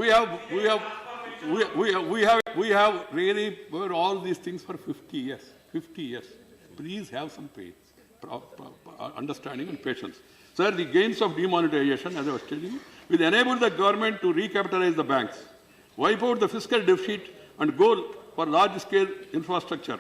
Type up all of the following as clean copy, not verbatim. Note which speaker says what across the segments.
Speaker 1: we have really heard all these things for 50 years. 50 years. Please have some understanding and patience. Sir, the gains of demonetization, as I was telling you, will enable the government to recapitalize the banks, wipe out the fiscal deficit, and go for large-scale infrastructure.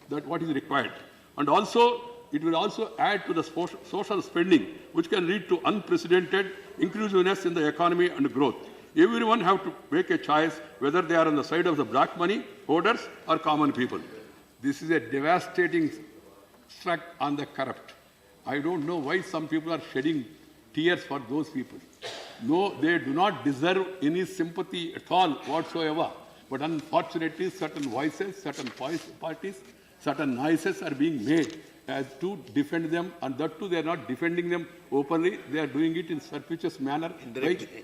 Speaker 1: That's what is required. And also, it will also add to the social spending, which can lead to unprecedented inclusiveness in the economy and growth. Everyone have to make a choice whether they are on the side of the black money holders or common people. This is a devastating struck on the corrupt. I don't know why some people are shedding tears for those people. No, they do not deserve any sympathy at all whatsoever. But unfortunately, certain voices, certain parties, certain noises are being made as to defend them, and that too they are not defending them openly. They are doing it in surreptitious manner,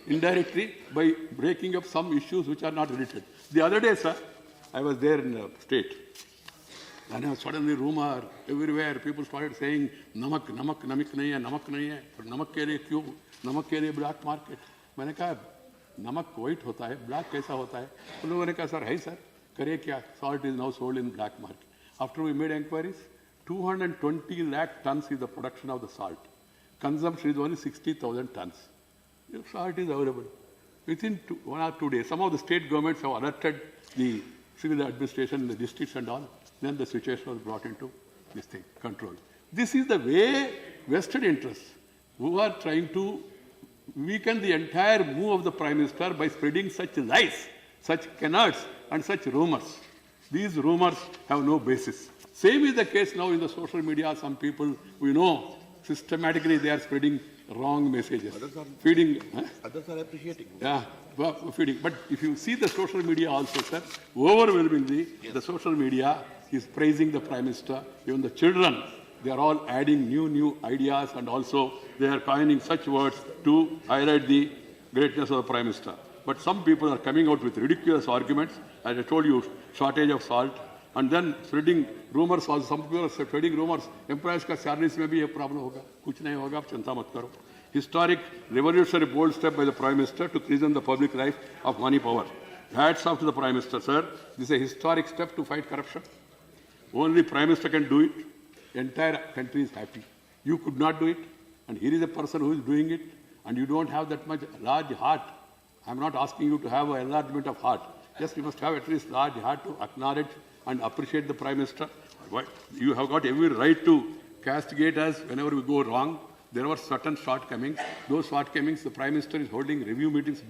Speaker 1: indirectly, by breaking up some issues which are not related. The other day, sir, I was there in the state, and suddenly rumor everywhere, people started saying, namak nahi hai, namak ke liye kyun, namak ke liye black market. मैंने कहा, नमक white होता है, black कैसा होता है? उन लोगों ने कहा, sir, है sir, करे क्या? Salt is now sold in black market. After we made inquiries, 220 lakh tons is the production of the salt. Consumption is only 60,000 tons. The salt is available. Within 1 or 2 days, some of the state governments have alerted the civil administration, the districts and all. Then the situation was brought into this thing, control. This is the way vested interests who are trying to weaken the entire move of the Prime Minister by spreading such lies, such canards and such rumors. These rumors have no basis. Same is the case now in the social media. Some people, we know, systematically they are spreading wrong messages. Feeding.
Speaker 2: Others are appreciating.
Speaker 1: Yeah, feeding. But if you see the social media also, sir, overwhelmingly, the social media is praising the Prime Minister. Even the children, they are all adding new ideas, and also they are coining such words to highlight the greatness of the Prime Minister. But some people are coming out with ridiculous arguments. As I told you, shortage of salt, and then spreading rumors. Also, some people are spreading rumors. Employees का salaries में भी ये problem होगा. कुछ नहीं होगा, आप चिंता मत करो. Historic, revolutionary, bold step by the Prime Minister to prison the public life of money power. Hats off to the Prime Minister, sir. This is a historic step to fight corruption. Only Prime Minister can do it. Entire country is happy. You could not do it, and here is a person who is doing it, and you don't have that much large heart. I'm not asking you to have an enlargement of heart. Just you must have at least large heart to acknowledge and appreciate the Prime Minister. You have got every right to castigate us whenever we go wrong. There were certain shortcomings. Those shortcomings, the Prime Minister is holding review meetings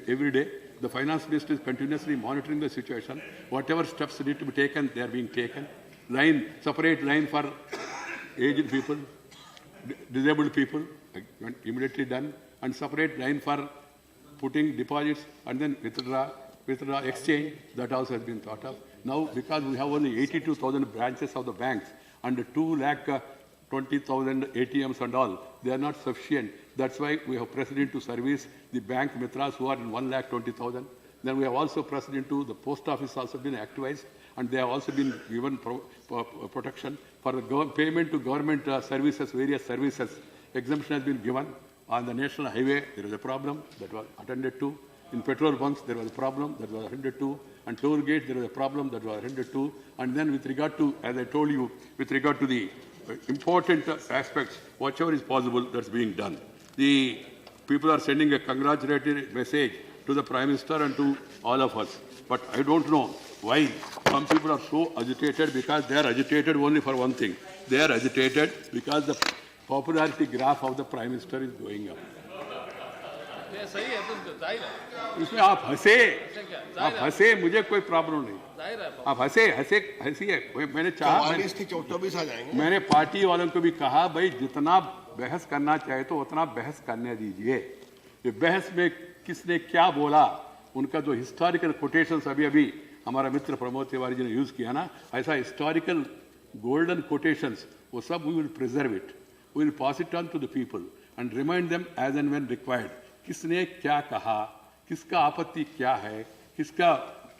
Speaker 1: every day. The Finance Minister is continuously monitoring the situation. Whatever steps need to be taken, they are being taken. Separate line for aged people, disabled people, immediately done, and separate line for putting deposits and then withdraw exchange. That also has been thought of. Now, because we have only 82,000 branches of the banks and 2,20,000 ATMs and all, they are not sufficient. That's why we have pressed into service the bank mitras who are in 1,20,000. Then we have also pressed into the post office also been activized, and they have also been given protection for the payment to government services, various services. Exemption has been given. On the national highway, there is a problem that was attended to. In petrol bunks, there was a problem that was attended to. And toll gate, there was a problem that was attended to. And then with regard to, as I told you, with regard to the important aspects, whatever is possible, that's being done. The people are sending a congratulatory message to the Prime Minister and to all of us. But I don't know why some people are so agitated, because they are agitated only for one thing. They are agitated because the popularity graph of the Prime Minister is going up. इसमें आप हंसे मुझे कोई problem नहीं. आप हंसिए. मैंने चाहा, मैंने पार्टी वालों को भी कहा, भाई जितना बहस करना चाहे तो उतना बहस करने दीजिए. ये बहस में किसने क्या बोला, उनका जो हिस्टोरिकल कोटेशंस अभी हमारा मित्र प्रमोद तिवारी जी ने यूज किया ना, ऐसा हिस्टोरिकल गोल्डन कोटेशंस, वो सब we will preserve it. We will pass it on to the people and remind them as and when required. किसने क्या कहा, किसका आपत्ति क्या है, किसका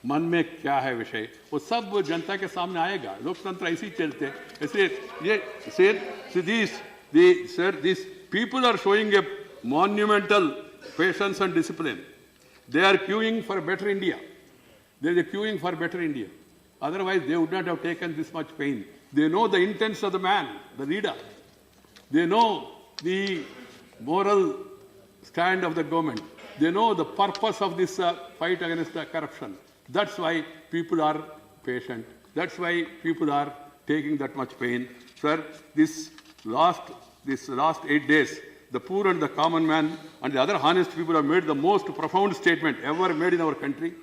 Speaker 1: मन में क्या है विषय, वो सब जनता के सामने आएगा. लोकतंत्र ऐसे ही चलते हैं. इसलिए these people are showing a monumental patience and discipline. They are queuing for a better India. There is a queuing for better India. Otherwise, they would not have taken this much pain. They know the intents of the man, the leader. They know the moral stand of the government. They know the purpose of this fight against corruption. That's why people are patient. That's why people are taking that much pain. Sir, this last 8 days, the poor and the common man and the other honest people have made the most profound statement ever made in our country.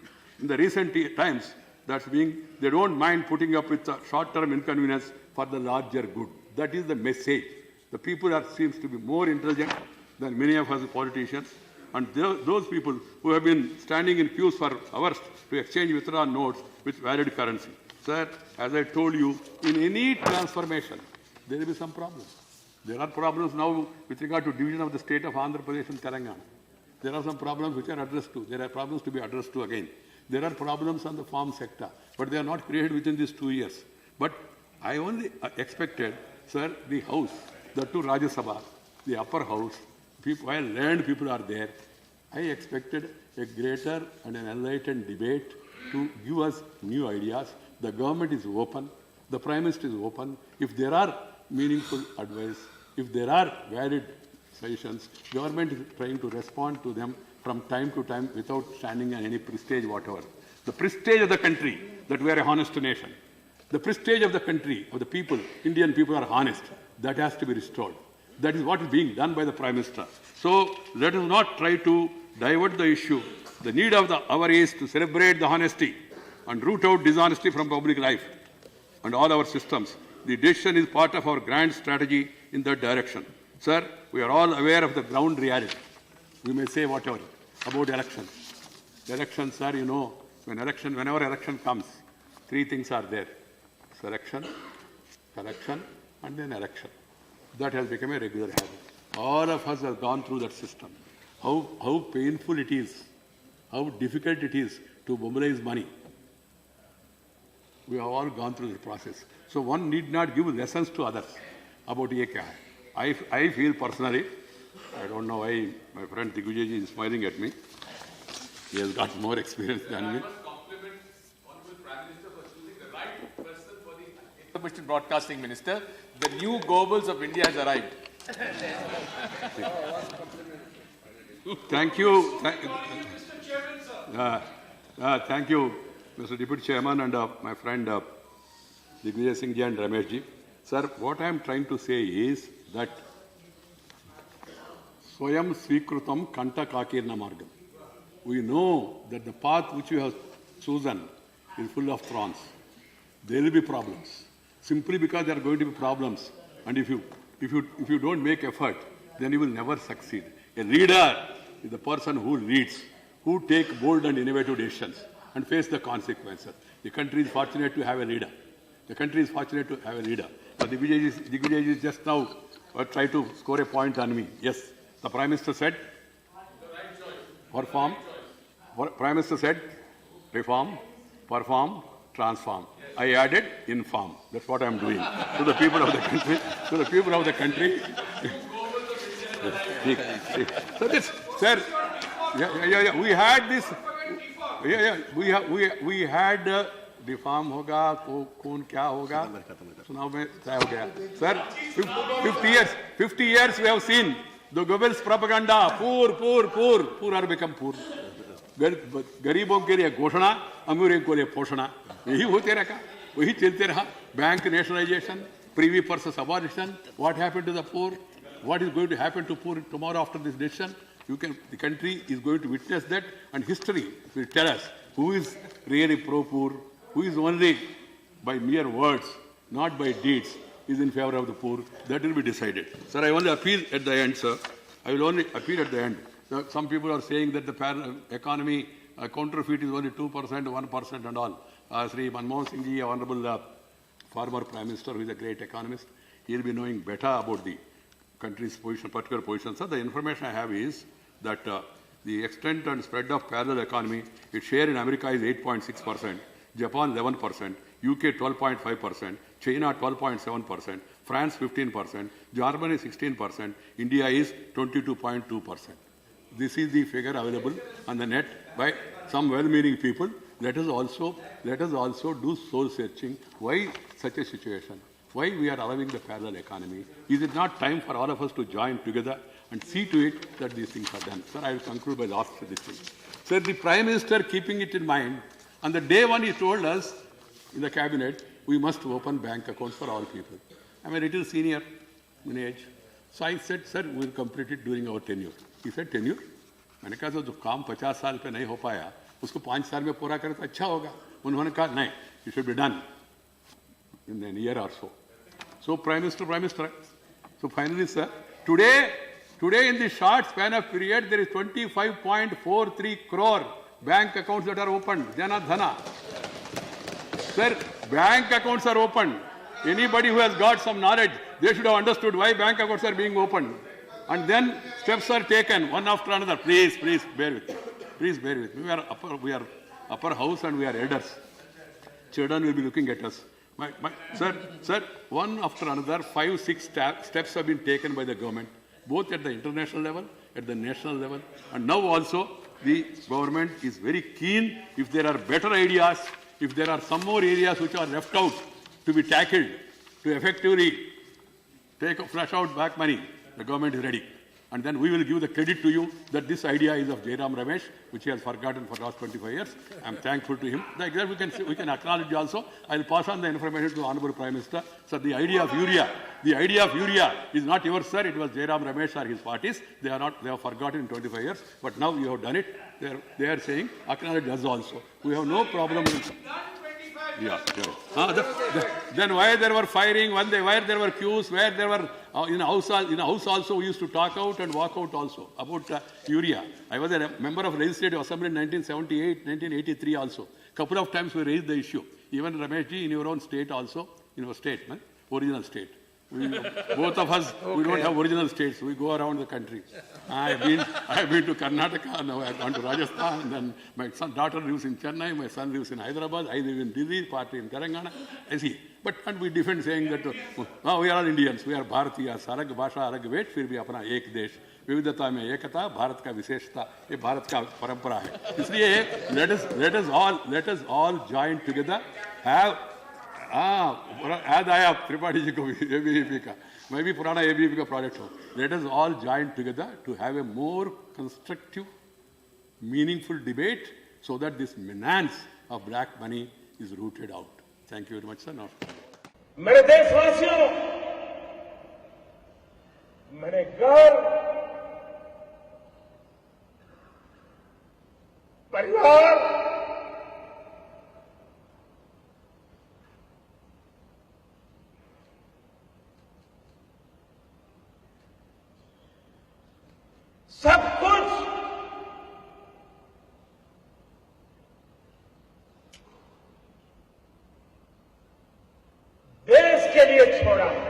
Speaker 1: In the recent times, that's being, they don't mind putting up with short-term inconvenience for the larger good. That is the message. The people seems to be more intelligent than many of us politicians. And those people who have been standing in queues for hours to exchange withdrawn notes with valid currency. Sir, as I told you, in any transformation, there will be some problems. There are problems now with regard to division of the state of Andhra Pradesh and Telangana. There are some problems which are addressed to. There are problems to be addressed to again. There are problems on the farm sector, but they are not created within these 2 years. But I only expected, sir, the House, the two Rajya Sabha, the upper house, while learned people are there, I expected a greater and an enlightened debate to give us new ideas. The government is open. The Prime Minister is open. If there are meaningful advice, if there are valid suggestions, government is trying to respond to them from time to time without standing on any prestige whatever. The prestige of the country, that we are a honest nation. The prestige of the country, of the people, Indian people are honest. That has to be restored. That is what is being done by the Prime Minister. So let us not try to divert the issue. The need of the hour is to celebrate the honesty and root out dishonesty from public life and all our systems. The decision is part of our grand strategy in that direction. Sir, we are all aware of the ground reality. We may say whatever about elections. Elections, sir, you know, whenever election comes, 3 things are there. Selection, collection, and then election. That has become a regular habit. All of us have gone through that system. How painful it is, how difficult it is to mobilize money. We have all gone through the process. So one need not give lessons to others about EK. I feel personally, I don't know why my friend Digvijay is smiling at me. He has got more experience than me.
Speaker 2: Information Broadcasting Minister, the new Goebbels of India has arrived.
Speaker 1: Thank you. Thank you, Mr. Deputy Chairman and my friend Digvijay Singh ji and Ramesh ji. Sir, what I am trying to say is that Swayam Swikrutam Kanta Kakirna Margam. We know that the path which we have chosen is full of thorns. There will be problems. Simply because there are going to be problems, and if you don't make effort, then you will never succeed. A leader is the person who leads, who take bold and innovative decisions and face the consequences. The country is fortunate to have a leader. The country is fortunate to have a leader. But Digvijay is just now try to score a point on me. Yes, the Prime Minister said, perform. Prime Minister said, reform, perform, transform. I added inform. That's what I am doing to the people of the country. To the people of the country. So this, sir, we had this. We had reform hoga, कौन क्या होगा? चुनाव में तय हो गया. Sir, 50 years we have seen the Goebbels propaganda. Poor are become poor. गरीबों के लिए घोषणा, अमीरों के लिए पोषणा. यही होते रहा, वही चलते रहा. Bank nationalization, privy purse abolition. What happened to the poor? What is going to happen to poor tomorrow after this decision? The country is going to witness that, and history will tell us who is really pro-poor, who is only by mere words, not by deeds, is in favor of the poor. That will be decided. Sir, I only appeal at the end, sir. I will only appeal at the end. Some people are saying that the economy counterfeit is only 2%, 1% and all. Sri Manmohan Singh ji, Honorable former Prime Minister, who is a great economist, he will be knowing better about the country's position, particular position. So the information I have is that the extent and spread of parallel economy, its share in America is 8.6%, Japan 11%, UK 12.5%, China 12.7%, France 15%, Germany 16%, India is 22.2%. This is the figure available on the net by some well-meaning people. Let us also do soul searching. Why such a situation? Why we are allowing the parallel economy? Is it not time for all of us to join together and see to it that these things are done? Sir, I will conclude by last this thing. Sir, the Prime Minister, keeping it in mind, on the day one he told us in the cabinet, we must open bank accounts for all people. I'm a little senior in age. So I said, sir, we will complete it during our tenure. He said, tenure? मैंने कहा जो काम 50 साल पे नहीं हो पाया, उसको 5 साल में पूरा करें तो अच्छा होगा. उन्होंने कहा नहीं, it should be done in a year or so. So Prime Minister. So finally, sir, today in the short span of period, there is 25.43 crore bank accounts that are opened. Jana Dhana. Sir, bank accounts are opened. Anybody who has got some knowledge, they should have understood why bank accounts are being opened. And then steps are taken one after another. Please bear with me. Please bear with me. We are upper house and we are elders. Children will be looking at us. Sir, one after another, 5-6 steps have been taken by the government, both at the international level, at the national level, and now also the government is very keen. If there are better ideas, if there are some more areas which are left out to be tackled, to effectively flush out back money, the government is ready. And then we will give the credit to you that this idea is of Jairam Ramesh, which he has forgotten for the last 25 years. I am thankful to him. Like that we can acknowledge also. I will pass on the information to the Honorable Prime Minister. So the idea of urea is not yours, sir. It was Jairam Ramesh or his parties. They have forgotten in 25 years. But now you have done it. They are saying, acknowledge us also. We have no problem with it. Yeah. Then why there were firing, why there were queues, where there were in a house also we used to talk out and walk out also about urea. I was a member of Legislative Assembly in 1978, 1983 also. Couple of times we raised the issue. Even Ramesh ji in your own state also, in your state, man, original state. Both of us, we don't have original states. We go around the country. I have been to Karnataka, now I have gone to Rajasthan, and then my daughter lives in Chennai, my son lives in Hyderabad, I live in Delhi, party in Telangana. I see. And we defend saying that we are all Indians, we are Bharatiyas, अलग भाषा अलग wait, फिर भी अपना एक देश. विविधता में एकता, भारत का विशेषता, ये भारत का परंपरा है. इसलिए let us all join together, have याद आया त्रिपाठी जी को भी ABVP का, मैं भी पुराना ABVP का प्रोजेक्ट हूँ. Let us all join together to have a more constructive, meaningful debate so that this menace of black money is rooted out. Thank you very much, sir.
Speaker 3: मेरे देशवासियों, मेरे घर, परिवार, सब कुछ देश के लिए छोड़ा.